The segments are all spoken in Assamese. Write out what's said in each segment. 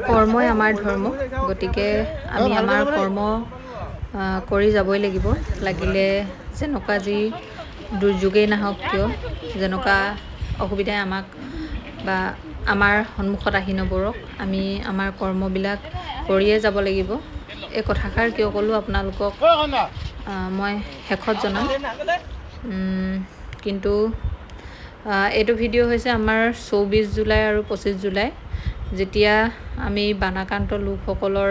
কৰ্মই আমাৰ ধৰ্ম, গতিকে আমি আমাৰ কৰ্ম কৰি যাবই লাগিব। লাগিলে যেনেকুৱা যি দুৰ্যোগেই নাহক কিয়, যেনেকুৱা অসুবিধাই আমাক বা আমাৰ সন্মুখত আহি নপৰক, আমি আমাৰ কৰ্মবিলাক কৰিয়ে যাব লাগিব। এই কথাষাৰ কিয় ক'লোঁ আপোনালোকক মই শেষত জনাম। কিন্তু এইটো ভিডিঅ' হৈছে আমাৰ 24 জুলাই আৰু 25 জুলাই, যেতিয়া আমি বানাক্ৰান্ত লোকসকলৰ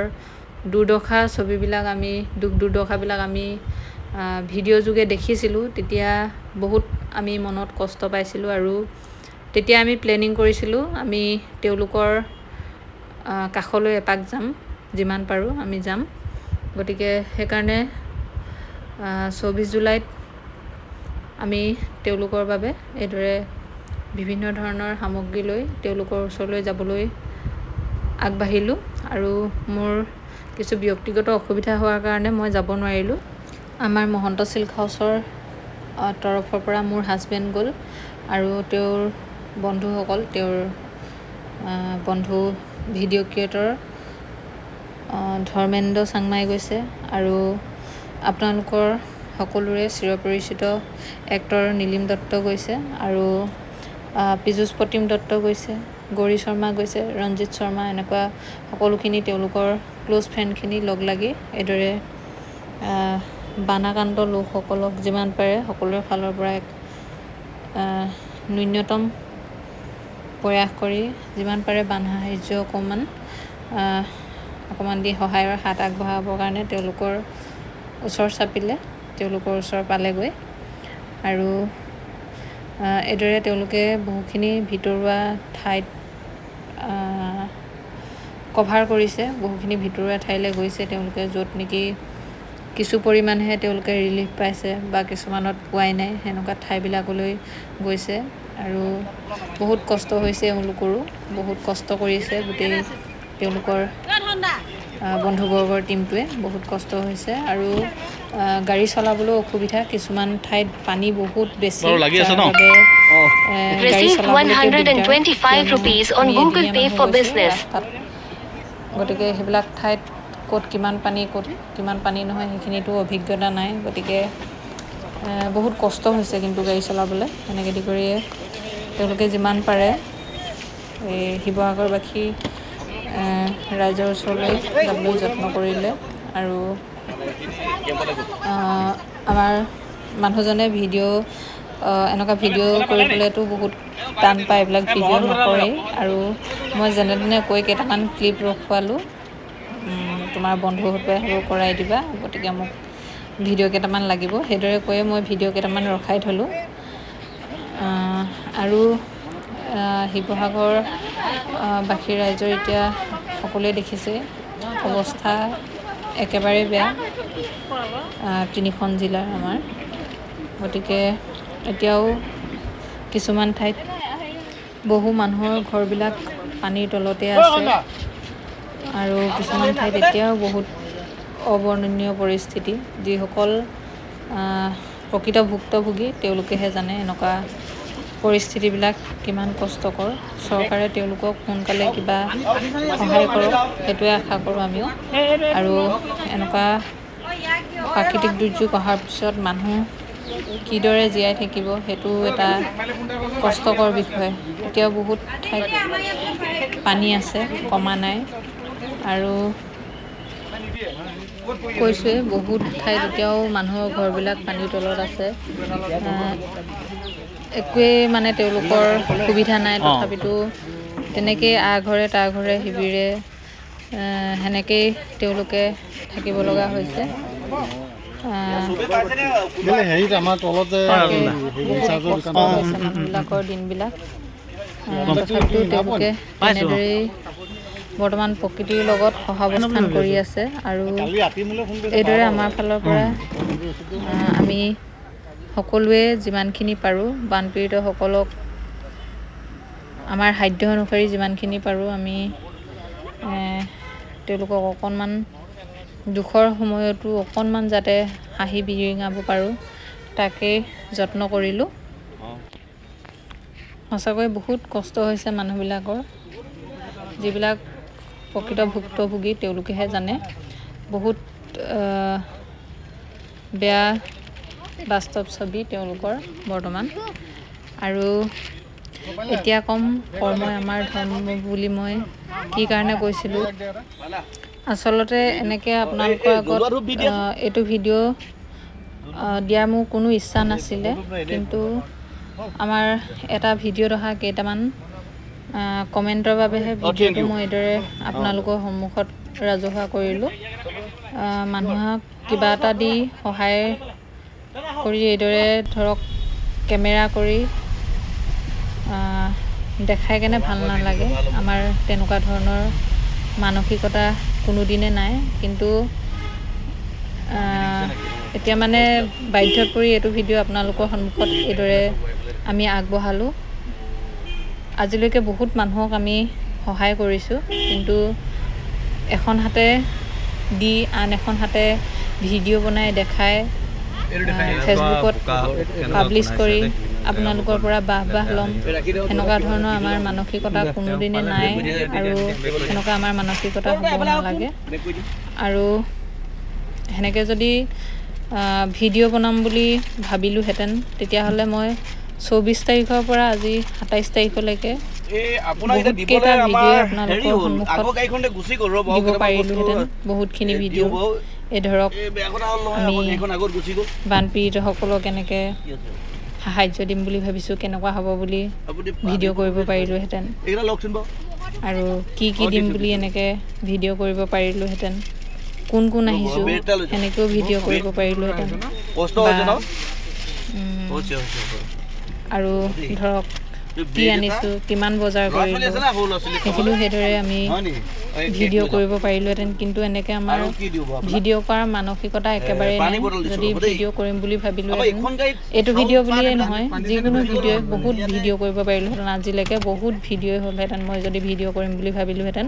দুৰ্দশা ছবিবিলাক আমি দুখ দুৰ্দশাবিলাক আমি ভিডিঅ' যোগে দেখিছিলোঁ। তেতিয়া বহুত আমি মনত কষ্ট পাইছিলোঁ আৰু তেতিয়া আমি প্লেনিং কৰিছিলোঁ আমি তেওঁলোকৰ কাষলৈ এপাক যাম, যিমান পাৰোঁ আমি যাম। গতিকে সেইকাৰণে 24 জুলাইত আমি তেওঁলোকৰ বাবে এইদৰে বিভিন্ন ধৰণৰ সামগ্ৰী লৈ তেওঁলোকৰ ওচৰলৈ যাবলৈ আগবাঢ়িলোঁ। আৰু মোৰ কিছু ব্যক্তিগত অসুবিধা হোৱাৰ কাৰণে মই যাব নোৱাৰিলোঁ। আমাৰ মহন্ত চিল্ক হাউচৰ তৰফৰ পৰা মোৰ হাজবেণ্ড গ'ল আৰু তেওঁৰ বন্ধুসকল, তেওঁৰ বন্ধু ভিডিঅ' ক্ৰিয়েটৰ ধৰ্মেন্দ্ৰ চাংমাই গৈছে আৰু আপোনালোকৰ সকলোৰে চিৰপৰিচিত এক্টৰ নীলিম দত্ত গৈছে আৰু পীযুষ প্ৰতিম দত্ত গৈছে, গৌৰী শৰ্মা গৈছে, ৰঞ্জিত শৰ্মা, এনেকুৱা সকলোখিনি তেওঁলোকৰ ক্ল'জ ফ্ৰেণ্ডখিনি লগ লাগি এইদৰে বানাক্ৰান্ত লোকসকলক যিমান পাৰে সকলোৰে ফালৰ পৰা এক ন্যূনতম প্ৰয়াস কৰি যিমান পাৰে বান সাহাৰ্য অকণমান দি সহায়ৰ হাত আগবঢ়াবৰ কাৰণে তেওঁলোকৰ ওচৰ চাপিলে, তেওঁলোকৰ ওচৰ পালেগৈ। আৰু এইদৰে তেওঁলোকে বহুখিনি ভিতৰুৱা ঠাইত কভাৰ কৰিছে, বহুখিনি ভিতৰুৱা ঠাইলৈ গৈছে তেওঁলোকে, য'ত নেকি কিছু পৰিমাণেহে তেওঁলোকে ৰিলিফ পাইছে বা কিছুমানত পোৱাই নাই, সেনেকুৱা ঠাইবিলাকলৈ গৈছে। আৰু বহুত কষ্ট হৈছে এওঁলোকৰো, বহুত কষ্ট কৰিছে গোটেই তেওঁলোকৰ বন্ধুবৰ্গৰ টীমটোৱে, বহুত কষ্ট হৈছে। আৰু গাড়ী চলাবলৈও অসুবিধা, কিছুমান ঠাইত পানী বহুত বেছি, যাৰ বাবে গাড়ী চলাবলৈকে দিগদাৰ, আমি এদিনীয়া মানুহ গৈছোঁ ৰাস্তাত। গতিকে সেইবিলাক ঠাইত ক'ত কিমান পানী, ক'ত কিমান পানী নহয় সেইখিনিতো অভিজ্ঞতা নাই। গতিকে বহুত কষ্ট হৈছে কিন্তু গাড়ী চলাবলৈ। এনেকৈ কৰিয়ে তেওঁলোকে যিমান পাৰে এই শিৱসাগৰবাসী ৰাইজৰ ওচৰলৈ যাবলৈ যত্ন কৰিলে। আৰু আমাৰ মানুহজনে এনেকুৱা ভিডিঅ' কৰিবলৈতো বহুত টান পায়, এইবিলাক ভিডিঅ' নকৰেই। আৰু মই যেনে তেনে কৈ কেইটামান ক্লিপ ৰখোৱালোঁ, তোমাৰ বন্ধুহঁতে সেইবোৰ কৰাই দিবা, গতিকে মোক ভিডিঅ' কেইটামান লাগিব, সেইদৰে কৈয়ে মই ভিডিঅ' কেইটামান ৰখাই থ'লোঁ। আৰু শিৱসাগৰবাসী ৰাইজৰ এতিয়া সকলোৱে দেখিছে অৱস্থা একেবাৰে বেয়া, 3খন জিলাৰ আমাৰ। গতিকে এতিয়াও কিছুমান ঠাইত বহু মানুহৰ ঘৰবিলাক পানীৰ তলতে আছে আৰু কিছুমান ঠাইত এতিয়াও বহুত অবৰ্ণনীয় পৰিস্থিতি। যিসকল প্ৰকৃত ভুক্তভোগী তেওঁলোকেহে জানে এনেকুৱা পৰিস্থিতিবিলাক কিমান কষ্টকৰ। চৰকাৰে তেওঁলোকক সোনকালে কিবা সহায় কৰক, সেইটোৱে আশা কৰোঁ আমিও। আৰু এনেকুৱা প্ৰাকৃতিক দুৰ্যোগ অহাৰ পিছত মানুহ কিদৰে জীয়াই থাকিব, সেইটো এটা কষ্টকৰ বিষয়। এতিয়াও বহুত ঠাইত পানী আছে, কমা নাই। আৰু কৈছোঁৱেই বহুত ঠাইত এতিয়াও মানুহৰ ঘৰবিলাক পানীৰ তলত আছে, একোৱেই মানে তেওঁলোকৰ সুবিধা নাই। তথাপিতো তেনেকেই আঘৰে তাৰ ঘৰে শিবিৰে সেনেকেই তেওঁলোকে থাকিব লগা হৈছে। মানুহবিলাকৰ দিনবিলাক, তথাপিতো তেওঁলোকে তেনেদৰেই বৰ্তমান প্ৰকৃতিৰ লগত সহাৱস্থান কৰি আছে। আৰু এইদৰে আমাৰ ফালৰ পৰা আমি সকলোৱে যিমানখিনি পাৰোঁ বানপীড়িতসকলক আমাৰ সাধ্য অনুসৰি যিমানখিনি পাৰোঁ আমি তেওঁলোকক অকণমান দুখৰ সময়তো অকণমান যাতে হাঁহি বিৰিঙাব পাৰোঁ তাকেই যত্ন কৰিলোঁ। সঁচাকৈ বহুত কষ্ট হৈছে মানুহবিলাকৰ, যিবিলাক প্ৰকৃত ভুক্তভোগী তেওঁলোকেহে জানে। বহুত বেয়া বাস্তৱ ছবি তেওঁলোকৰ বৰ্তমান। আৰু এতিয়া কম কৰ্মই আমাৰ ধৰ্ম বুলি মই কি কাৰণে কৈছিলোঁ, আচলতে এনেকৈ আপোনালোকৰ আগত এইটো ভিডিঅ' দিয়াৰ মোৰ কোনো ইচ্ছা নাছিলে, কিন্তু আমাৰ এটা ভিডিঅ'ত অহা কেইটামান কমেণ্টৰ বাবেহে ভিডিঅ'টো মই এইদৰে আপোনালোকৰ সন্মুখত ৰাজহুৱা কৰিলোঁ। মানুহক কিবা এটা দি সহায় কৰি এইদৰে ধৰক কেমেৰা কৰি দেখাই কেনে ভাল নালাগে। আমাৰ তেনেকুৱা ধৰণৰ মানসিকতা কোনোদিনে নাই, কিন্তু এতিয়া মানে বাধ্যত পৰি এইটো ভিডিঅ' আপোনালোকৰ সন্মুখত এইদৰে আমি আগবঢ়ালোঁ। আজিলৈকে বহুত মানুহক আমি সহায় কৰিছোঁ, কিন্তু এখন হাতে দি আন এখন হাতে ভিডিঅ' বনাই দেখাই ফেচবুকত পাব্লিছ কৰি আপোনালোকৰ পৰা বাহ ল'ম, সেনেকুৱা ধৰণৰ আমাৰ মানসিকতা কোনোদিনে নাই, আৰু সেনেকুৱা আমাৰ মানসিকতা হ'ব নালাগে। আৰু সেনেকৈ যদি ভিডিঅ' বনাম বুলি ভাবিলোঁহেঁতেন, তেতিয়াহ'লে মই 24 তাৰিখৰ পৰা আজি 27 তাৰিখলৈকে বহুতকেইটা ভিডিঅ' আপোনালোকৰ সন্মুখত দিব পাৰিলোঁহেঁতেন। বহুতখিনি ভিডিঅ', এই ধৰক আমি বানপীড়িতসকলক কেনেকৈ সাহাৰ্য দিম বুলি ভাবিছোঁ, কেনেকুৱা হ'ব বুলি ভিডিঅ' কৰিব পাৰিলোঁহেঁতেন, আৰু কি দিম বুলি এনেকৈ ভিডিঅ' কৰিব পাৰিলোঁহেঁতেন। কোন আহিছোঁ সেনেকৈও ভিডিঅ' কৰিব পাৰিলোঁহেঁতেন। আৰু ধৰক কি আনিছোঁ, কিমান বজাৰ কৰিলোঁ, সেইখিনিও সেইদৰে আমি ভিডিঅ' কৰিব পাৰিলোঁহেঁতেন। কিন্তু এনেকৈ আমাৰ ভিডিঅ' কৰাৰ মানসিকতা একেবাৰেই নাই। যদি ভিডিঅ' কৰিম বুলি ভাবিলোঁহেঁতেন, এইটো ভিডিঅ' বুলিয়েই নহয়, যিকোনো ভিডিঅ'ই বহুত ভিডিঅ' কৰিব পাৰিলোঁহেঁতেন। আজিলৈকে বহুত ভিডিঅ'ই হ'লহেঁতেন মই যদি ভিডিঅ' কৰিম বুলি ভাবিলোঁহেঁতেন।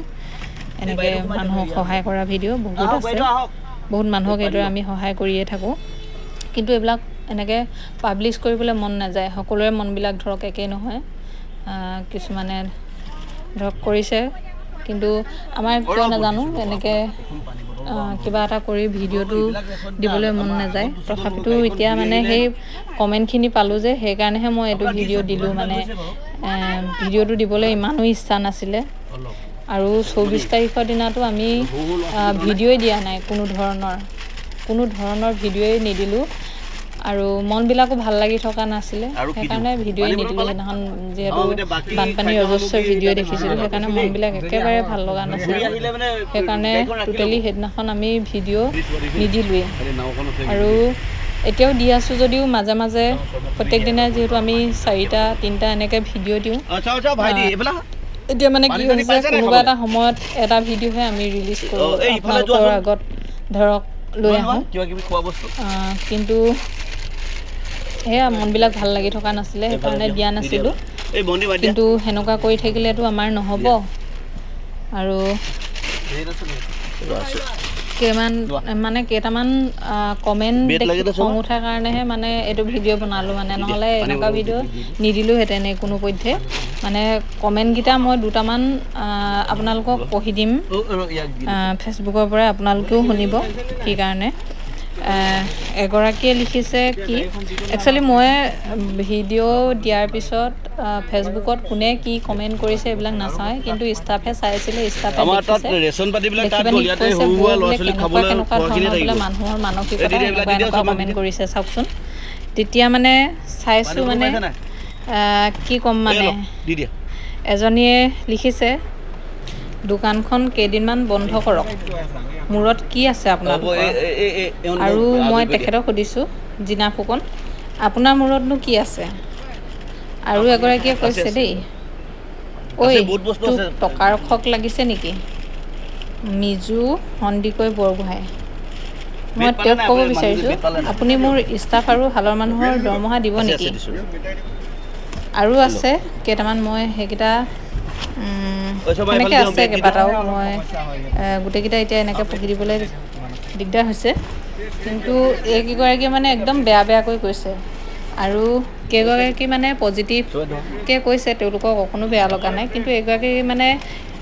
এনেকৈ মানুহক সহায় কৰা ভিডিঅ' বহুত আছে, বহুত মানুহক এইদৰে আমি সহায় কৰিয়ে থাকোঁ। কিন্তু এইবিলাক এনেকৈ পাব্লিছ কৰিবলৈ মন নাযায়। সকলোৰে মনবিলাক ধৰক একেই নহয়, কিছুমানে ধৰক কৰিছে, কিন্তু আমাৰ কিয় নাজানো এনেকৈ কিবা এটা কৰি ভিডিঅ'টো দিবলৈ মন নাযায়। তথাপিতো এতিয়া মানে সেই কমেণ্টখিনি পালোঁ যে, সেইকাৰণেহে মই এইটো ভিডিঅ' দিলোঁ। মানে ভিডিঅ'টো দিবলৈ ইমানো ইচ্ছা নাছিলে। আৰু 24 তাৰিখৰ দিনাটো আমি ভিডিঅ'ই দিয়া নাই, কোনো ধৰণৰ ভিডিঅ'ই নিদিলোঁ, আৰু মনবিলাকো ভাল লাগি থকা নাছিলে, সেইকাৰণে ভিডিঅ'ই নিদিলোঁ। সেইদিনাখন যিহেতু বানপানীৰ অজস্ৰ ভিডিঅ' দেখিছিলোঁ, সেইকাৰণে মনবিলাক একেবাৰে ভাল লগা নাছিলে, সেইকাৰণে টোটেলি সেইদিনাখন আমি ভিডিঅ' নিদিলোঁৱেই। আৰু এতিয়াও দি আছোঁ যদিও মাজে মাজে প্ৰত্যেক দিনাই যিহেতু আমি 4টা 3টা এনেকৈ ভিডিঅ' দিওঁ। এতিয়া মানে কি হৈছে, কোনোবা এটা সময়ত এটা ভিডিঅ'হে আমি ৰিলিজ কৰোঁ, আপোনালোকৰ আগত ধৰক লৈ আহোঁ। কিন্তু সেয়া মনবিলাক ভাল লাগি থকা নাছিলে, সেইকাৰণে দিয়া নাছিলোঁ। কিন্তু সেনেকুৱা কৰি থাকিলেতো আমাৰ নহ'ব। আৰু কেইটামান কমেণ্ট দেখি খং উঠাৰ কাৰণেহে মানে এইটো ভিডিঅ' বনালোঁ। মানে নহ'লে এনেকুৱা ভিডিঅ' নিদিলোঁহেঁতেন কোনোপধ্যে। মানে কমেণ্টকেইটা মই দুটামান আপোনালোকক পঢ়ি দিম, ফেচবুকৰ পৰা আপোনালোকেও শুনিব কি কাৰণে। এগৰাকীয়ে লিখিছে কি, একচুৱেলি মই ভিডিঅ' দিয়াৰ পিছত ফেচবুকত কোনে কি কমেণ্ট কৰিছে এইবিলাক নাচায়, কিন্তু ষ্টাফে চাইছিলে, ষ্টাফে কেনেকুৱা ধৰণৰ বোলে মানুহৰ মানসিকতা এনেকুৱা কমেণ্ট কৰিছে চাওকচোন। তেতিয়া মানে চাইছোঁ, মানে কি ক'ম, মানে এজনীয়ে লিখিছে, দোকানখন কেইদিনমান বন্ধ কৰক, মূৰত কি আছে আপোনালোকৰ। আৰু মই তেখেতক সুধিছোঁ, জিনা ফুকন, আপোনাৰ মূৰতনো কি আছে। আৰু এগৰাকীয়ে কৈছে দেই, ঐ তোক টকাৰ খক লাগিছে নেকি, মিজু সন্দিকৈ বৰগোহাঁই। মই তেওঁক ক'ব বিচাৰিছোঁ, আপুনি মোৰ ষ্টাফ আৰু হালৰ মানুহৰ দৰমহা দিব নেকি। আৰু আছে কেইটামান, মই সেইকেইটা এনেকৈ আছে কেইবাটাও, মই গোটেইকেইটা এতিয়া এনেকৈ পঢ়ি দিবলৈ দিগদাৰ হৈছে। কিন্তু এইকেইগৰাকীয়ে মানে একদম বেয়াকৈ কৈছে, আৰু কেইগৰাকী মানে পজিটিভকৈ কৈছে, তেওঁলোকক অকণো বেয়া লগা নাই। কিন্তু এইগৰাকী মানে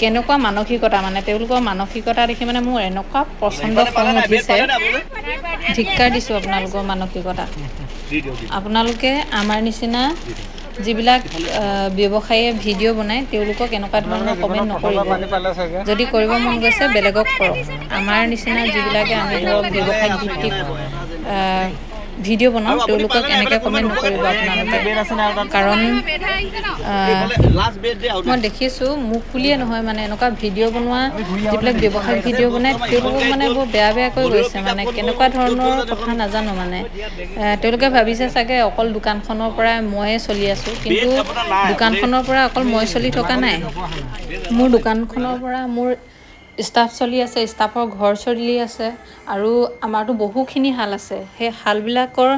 কেনেকুৱা মানসিকতা মানে তেওঁলোকৰ মানসিকতা দেখি মানে মোৰ এনেকুৱা প্ৰচণ্ড খং উঠিছে। ধিক্কাৰ দিছোঁ আপোনালোকৰ মানসিকতা। আপোনালোকে আমাৰ নিচিনা যিবিলাক ব্যৱসায়ীয়ে ভিডিঅ' বনায় তেওঁলোকক এনেকুৱা ধৰণৰ কমেণ্ট নকৰিব। যদি কৰিব মন গৈছে বেলেগক কৰক। আমাৰ নিচিনা যিবিলাকে আমি ধৰক ব্যৱসায়িক ভিত্তিক ভিডিঅ' বনাওঁ তেওঁলোকক এনেকৈ কমেণ্ট নকৰিব আপোনালোকে। কাৰণ মই দেখিছোঁ মোক বুলিয়ে নহয় মানে এনেকুৱা ভিডিঅ' বনোৱা যিবিলাক ব্যৱসায়িক ভিডিঅ' বনায় তেওঁলোকক মানে বৰ বেয়া বেয়াকৈ গৈছে মানে কেনেকুৱা ধৰণৰ কথা নাজানো মানে। তেওঁলোকে ভাবিছে চাগে অকল দোকানখনৰ পৰা ময়ে চলি আছোঁ, কিন্তু দোকানখনৰ পৰা অকল মই চলি থকা নাই। মোৰ দোকানখনৰ পৰা মোৰ ষ্টাফ চলি আছে, ষ্টাফৰ ঘৰ চলি আছে, আৰু আমাৰতো বহুখিনি শাল আছে। সেই শালবিলাকৰ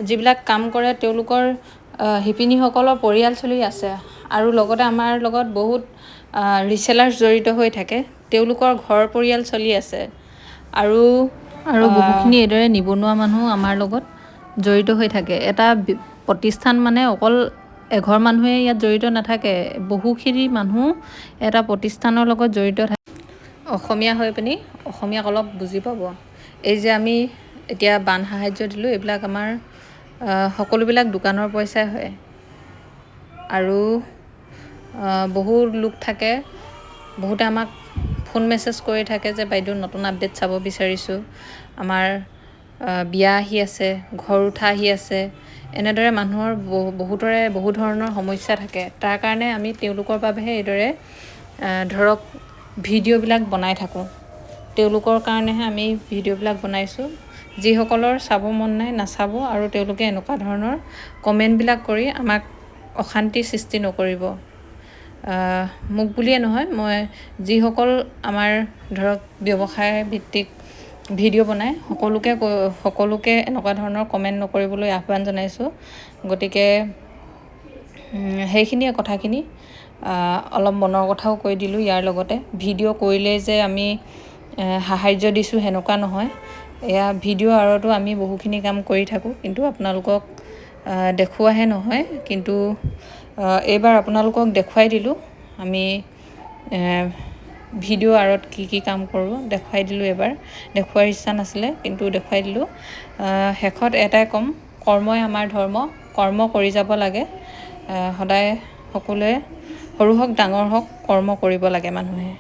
যিবিলাক কাম কৰে তেওঁলোকৰ শিপিনীসকলৰ পৰিয়াল চলি আছে, আৰু লগতে আমাৰ লগত বহুত ৰিচেলাৰ্ছ জড়িত হৈ থাকে, তেওঁলোকৰ ঘৰ পৰিয়াল চলি আছে, আৰু বহুখিনি এইদৰে নিবনুৱা মানুহ আমাৰ লগত জড়িত হৈ থাকে। এটা প্ৰতিষ্ঠান মানে অকল এঘৰ মানুহে ইয়াত জড়িত নাথাকে, বহুখিনি মানুহ এটা প্ৰতিষ্ঠানৰ লগত জড়িত থাকে। অসমীয়া হৈ পিনি অসমীয়াক অলপ বুজি পাব। এই যে আমি এতিয়া বান সাহাৰ্য দিলোঁ এইবিলাক আমাৰ সকলোবিলাক দোকানৰ পইচাই হয়। আৰু বহু লোক থাকে, বহুতে আমাক ফোন মেছেজ কৰি থাকে যে বাইদেউ নতুন আপডেট চাব বিচাৰিছোঁ, আমাৰ বিয়া আহি আছে, ঘৰ উঠা আহি আছে, এনেদৰে মানুহৰ বহুতৰে বহু ধৰণৰ সমস্যা থাকে। তাৰ কাৰণে আমি তেওঁলোকৰ বাবেহে এইদৰে ধৰক ভিডিঅ'বিলাক বনাই থাকোঁ। তেওঁলোকৰ কাৰণেহে আমি ভিডিঅ'বিলাক বনাইছোঁ। যিসকলৰ চাব মন নাই নাচাব, আৰু তেওঁলোকে এনেকুৱা ধৰণৰ কমেণ্টবিলাক কৰি আমাক অশান্তিৰ সৃষ্টি নকৰিব। মোক বুলিয়ে নহয়, মই যিসকল আমাৰ ধৰক ব্যৱসায় ভিত্তিক ভিডিঅ' বনায় সকলোকে এনেকুৱা ধৰণৰ কমেণ্ট নকৰিবলৈ আহ্বান জনাইছোঁ। গতিকে সেইখিনিয়ে কথাখিনি, অলপ মনৰ কথাও কৈ দিলোঁ। ইয়াৰ লগতে ভিডিঅ' কৰিলেই যে আমি সাহাৰ্য দিছোঁ সেনেকুৱা নহয়, এয়া ভিডিঅ' আঁৰতো আমি বহুখিনি কাম কৰি থাকোঁ, কিন্তু আপোনালোকক দেখুওৱাহে নহয়। কিন্তু এইবাৰ আপোনালোকক দেখুৱাই দিলোঁ, আমি ভিডিঅ' আঁৰত কি কি কাম কৰোঁ দেখুৱাই দিলোঁ। এবাৰ দেখুওৱাৰ ইচ্ছা নাছিলে, কিন্তু দেখুৱাই দিলোঁ। শেষত এটাই ক'ম, কৰ্মই আমাৰ ধৰ্ম, কৰ্ম কৰি যাব লাগে। সদায় সকলোৱে সৰু হওক ডাঙৰ হওক কৰ্ম কৰিব লাগে মানুহে।